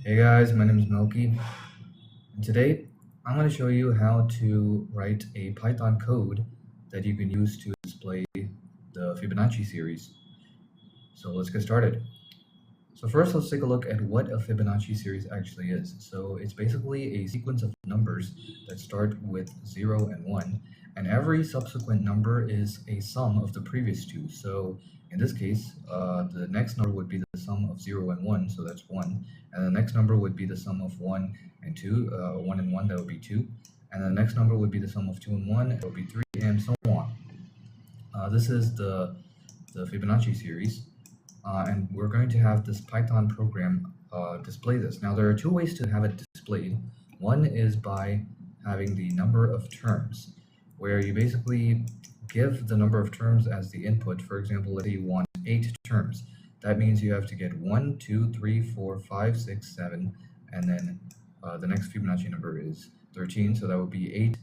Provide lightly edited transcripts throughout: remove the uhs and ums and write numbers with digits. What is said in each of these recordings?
Hey guys, my name is Melky, and today I'm going to show you how to write a Python code that you can use to display the Fibonacci series. So let's get started. So first, let's take a look at what a Fibonacci series actually is. So it's basically a sequence of numbers that start with 0 and 1, and every subsequent number is a sum of the previous two. So in this case, the next number would be the sum of 0 and 1, so that's 1, and the next number would be the sum of 1 and 2, 1 and 1, that would be 2, and the next number would be the sum of 2 and 1, that would be 3, and so on. This is the Fibonacci series. And we're going to have this Python program display this. Now there are two ways to have it displayed. One is by having the number of terms, where you basically give the number of terms as the input. For example, let's say you want 8 terms. That means you have to get 1, 2, 3, 4, 5, 6, 7, and then the next Fibonacci number is 13, so that would be 8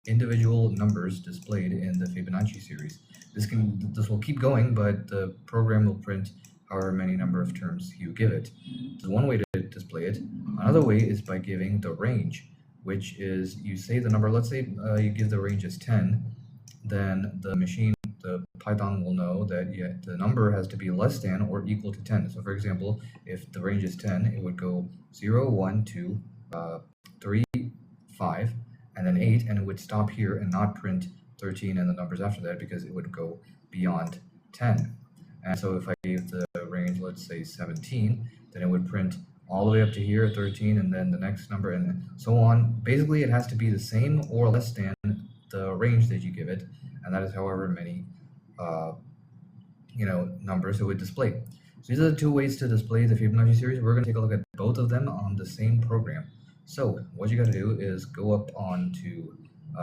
individual numbers displayed in the Fibonacci series. This will keep going, but the program will print however many number of terms you give it. This is one way to display it. Another way is by giving the range, which is you say the number, let's say you give the range as 10, then the Python will know that the number has to be less than or equal to 10. So for example, if the range is 10, it would go 0, 1, 2, 3, 5, and then 8, and it would stop here and not print 13 and the numbers after that because it would go beyond 10. And so if I gave the range, let's say 17, then it would print all the way up to here, 13, and then the next number, and so on. Basically, it has to be the same or less than the range that you give it, and that is however many numbers it would display. So these are the two ways to display the Fibonacci series. We're going to take a look at both of them on the same program. So what you got to do is go up onto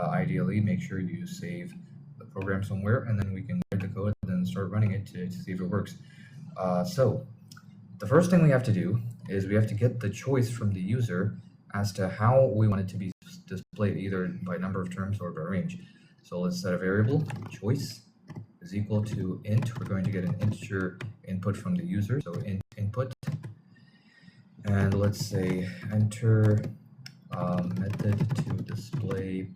ideally, make sure you save the program somewhere, and then we can write the code and then start running it to see if it works. So the first thing we have to do is we have to get the choice from the user as to how we want it to be displayed, either by number of terms or by range. So let's set a variable, choice is equal to int. We're going to get an integer input from the user, so input, and let's say enter method to display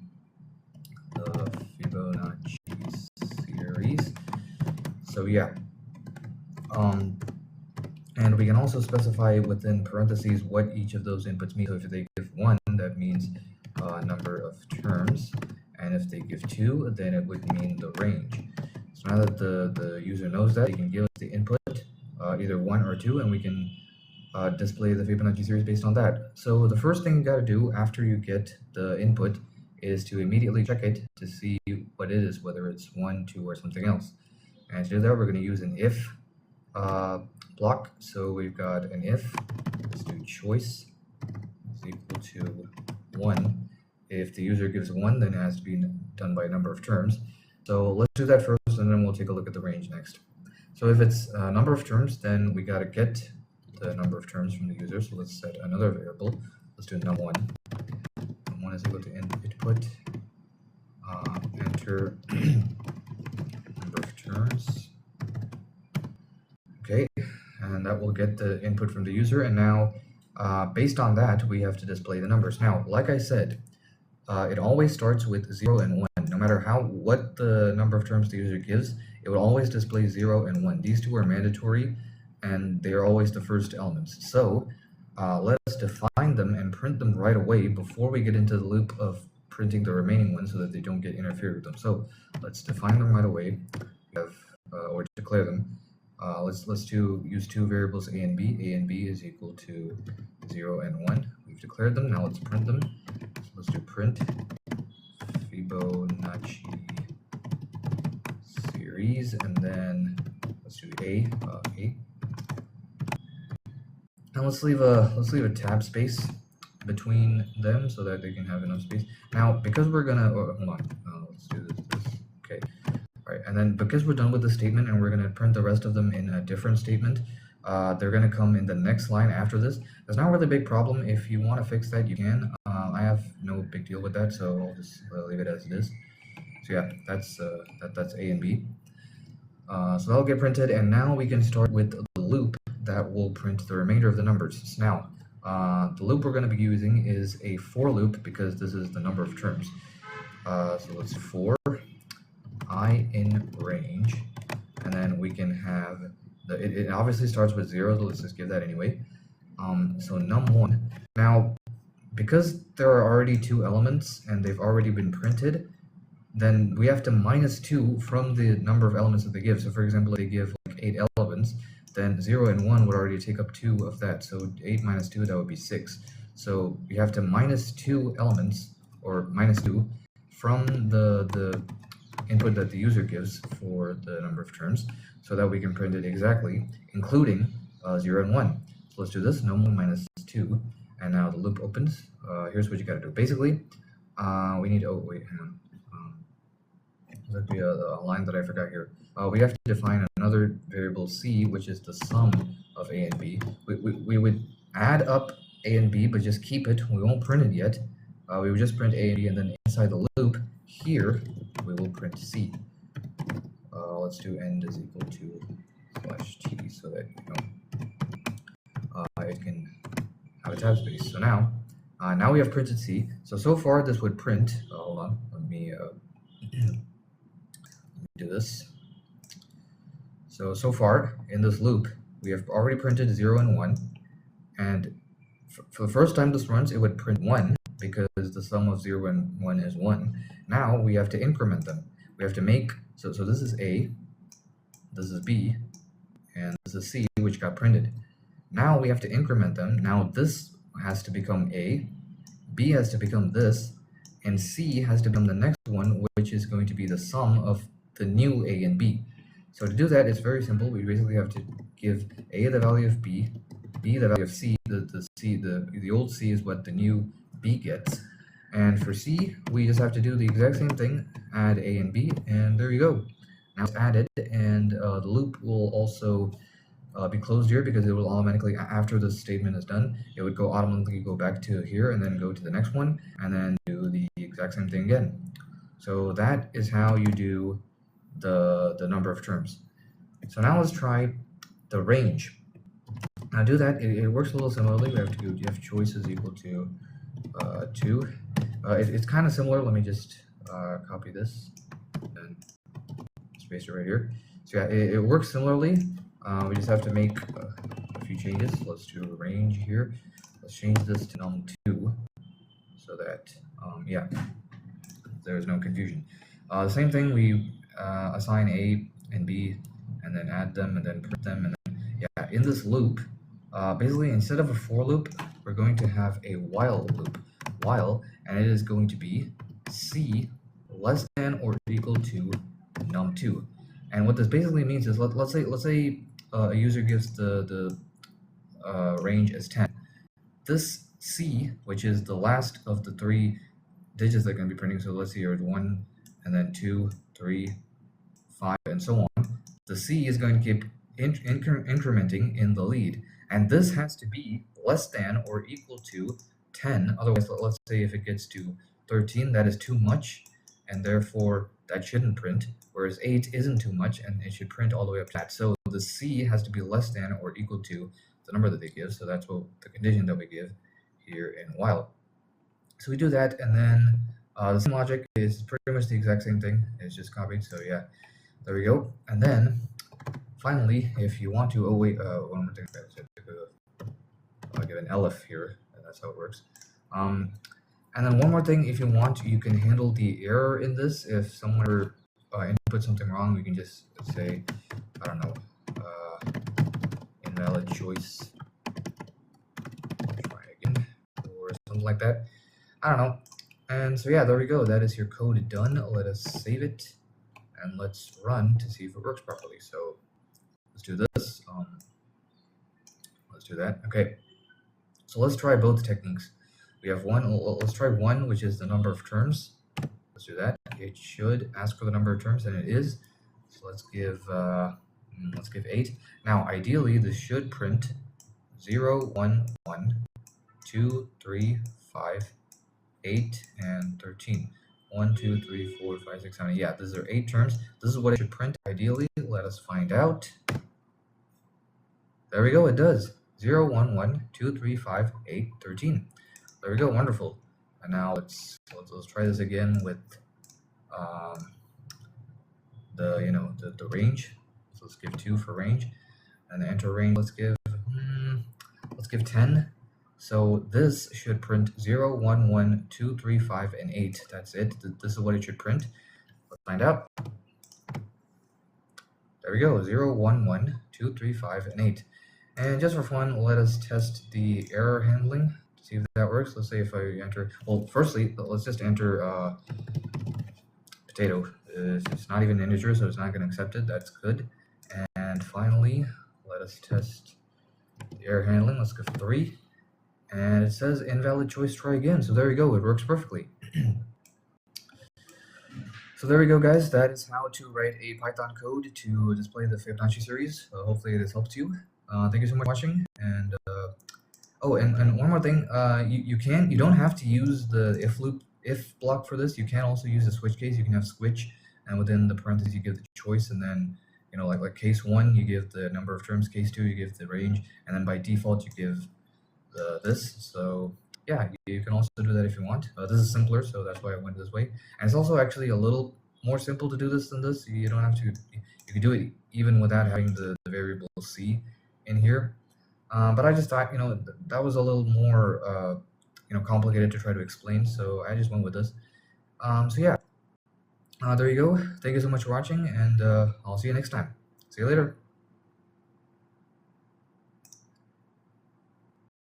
the Fibonacci series. So yeah, and we can also specify within parentheses what each of those inputs mean. So if they give 1, that means number of terms, and if they give 2, then it would mean the range. So now that the user knows that, they can give us the input, either 1 or 2, and we can display the Fibonacci series based on that. So the first thing you got to do after you get the input is to immediately check it to see what it is, whether it's 1, 2, or something else. And to do that, we're going to use an if block. So we've got an if, let's do choice is equal to 1. If the user gives 1, then it has to be done by a number of terms. So let's do that first, and then we'll take a look at the range next. So if it's a number of terms, then we got to get the number of terms from the user. So let's set another variable. Let's do num1. Num1 is equal to input, enter number of terms. Okay, and that will get the input from the user. And now, based on that, we have to display the numbers. Now, like I said, it always starts with 0 and 1. No matter what the number of terms the user gives, it will always display 0 and 1. These two are mandatory, and they are always the first elements. So let's define them and print them right away before we get into the loop of printing the remaining ones so that they don't get interfered with them. So let's define them right away, or declare them. Let's use two variables a and b. A and b is equal to 0 and 1. We've declared them. Now let's print them. So let's do print Fibonacci series, and then let's do a. And let's leave a tab space between them so that they can have enough space. Now, because we're gonna hold on, let's do this. Okay. All right, and then because we're done with the statement and we're going to print the rest of them in a different statement, they're going to come in the next line after this. There's not really a big problem. If you want to fix that, you can. I have no big deal with that, so I'll just leave it as it is. So yeah, that's A and B. So that'll get printed, and now we can start with the loop that will print the remainder of the numbers. So now, The loop we're going to be using is a for loop because this is the number of terms. So let's for I in range, and then we can have it obviously starts with 0, so let's just give that anyway. So num1. Now, because there are already 2 elements and they've already been printed, then we have to minus 2 from the number of elements that they give. So for example, if they give like 8 elements, then 0 and 1 would already take up 2 of that. So 8 minus 2, that would be 6. So you have to minus 2 elements, or minus 2, from the input that the user gives for the number of terms, so that we can print it exactly, including 0 and 1. So let's do this, num1 minus 2, and now the loop opens. Here's what you gotta do. Basically, we need, oh wait, hang on. There's actually a line that I forgot here. We have to define another variable c, which is the sum of a and b. We would add up a and b, but just keep it. We won't print it yet. We would just print a and b, and then inside the loop here we will print c. Let's do end is equal to /t, so that it can have a tab space. So now we have printed c. So far this would print. Hold on, let me do this. So far in this loop we have already printed 0 and 1, and for the first time this runs, it would print 1 because the sum of 0 and 1 is 1. Now we have to increment them. We have to make, so this is A, this is B, and this is C, which got printed. Now we have to increment them. Now this has to become A, B has to become this, and C has to become the next one, which is going to be the sum of the new A and B. So to do that, it's very simple. We basically have to give A the value of B, B the value of C. The old C is what the new B gets. And for C, we just have to do the exact same thing, add A and B, and there you go. Now it's added, and the loop will also be closed here because it will automatically, after this statement is done, it would automatically go back to here and then go to the next one, and then do the exact same thing again. So that is how you do the number of terms. So now let's try the range. Now to do that, it works a little similarly. We have to do if choice is equal to 2. It's kind of similar. Let me just copy this and space it right here. So yeah, it works similarly. We just have to make a few changes. Let's do range here. Let's change this to num2 so that yeah, there's no confusion. The same thing, we assign A and B and then add them and then print them, and then yeah, in this loop, basically instead of a for loop, we're going to have a while loop. While, and it is going to be c less than or equal to num2. And what this basically means is, let's say a user gives the range as 10. This c, which is the last of the 3 digits they're going to be printing, so let's see here, 1 and then 2, 3, 5, and so on. The c is going to keep incrementing in the lead, and this has to be less than or equal to 10. Otherwise, let's say if it gets to 13, that is too much, and therefore that shouldn't print, whereas 8 isn't too much and it should print all the way up to that. So the c has to be less than or equal to the number that they give. So that's what the condition that we give here in while. So we do that, and then the same logic is pretty much the exact same thing. It's just copied. So yeah, there we go. And then finally, if you want to, one more thing, I'll give an elif here, and that's how it works. And then one more thing, if you want, you can handle the error in this. If someone input something wrong, we can just say, I don't know, invalid choice, try again, or something like that. I don't know. And so yeah, there we go. That is your code done. Let us save it and let's run to see if it works properly. So let's do this. Let's do that. Okay. So let's try both techniques. We have one. Let's try 1, which is the number of terms. Let's do that. It should ask for the number of terms, and it is. So let's give 8. Now, ideally, this should print 0, 1, 1, 2, 3, 5, 8, and 13. 1, 2, 3, 4, 5, 6, 7. Yeah, these are 8 terms. This is what it should print ideally. Let us find out. There we go. It does. 0, 1, 1, 2, 3, 5, 8, 13. There we go, wonderful. And now let's try this again with um, the range. So let's give 2 for range, and the enter range let's give 10. So this should print 0, 1, 1, 2, 3, 5, and 8. That's it. This is what it should print. Let's find out. There we go, 0, 1, 1, 2, 3, 5, and 8. And just for fun, let us test the error handling to see if that works. Let's say if I enter, well, firstly, let's just enter potato. It's not even integer, so it's not going to accept it. That's good. And finally, let us test the error handling. Let's give 3. And it says invalid choice, try again. So there we go, it works perfectly. So there we go, guys. That is how to write a Python code to display the Fibonacci series. Hopefully this helped you. Thank you so much for watching. And oh, and one more thing, you don't have to use the if block for this. You can also use a switch case. You can have switch, and within the parentheses you give the choice, and then like case 1 you give the number of terms, case 2 you give the range, and then by default you give this. So yeah, you can also do that if you want. This is simpler, so that's why I went this way. And it's also actually a little more simple to do this than this. You don't have to. You can do it even without having the variable c in here. But I just thought that was a little more complicated to try to explain, so I just went with this. So yeah, there you go. Thank you so much for watching, and I'll see you next time. See you later.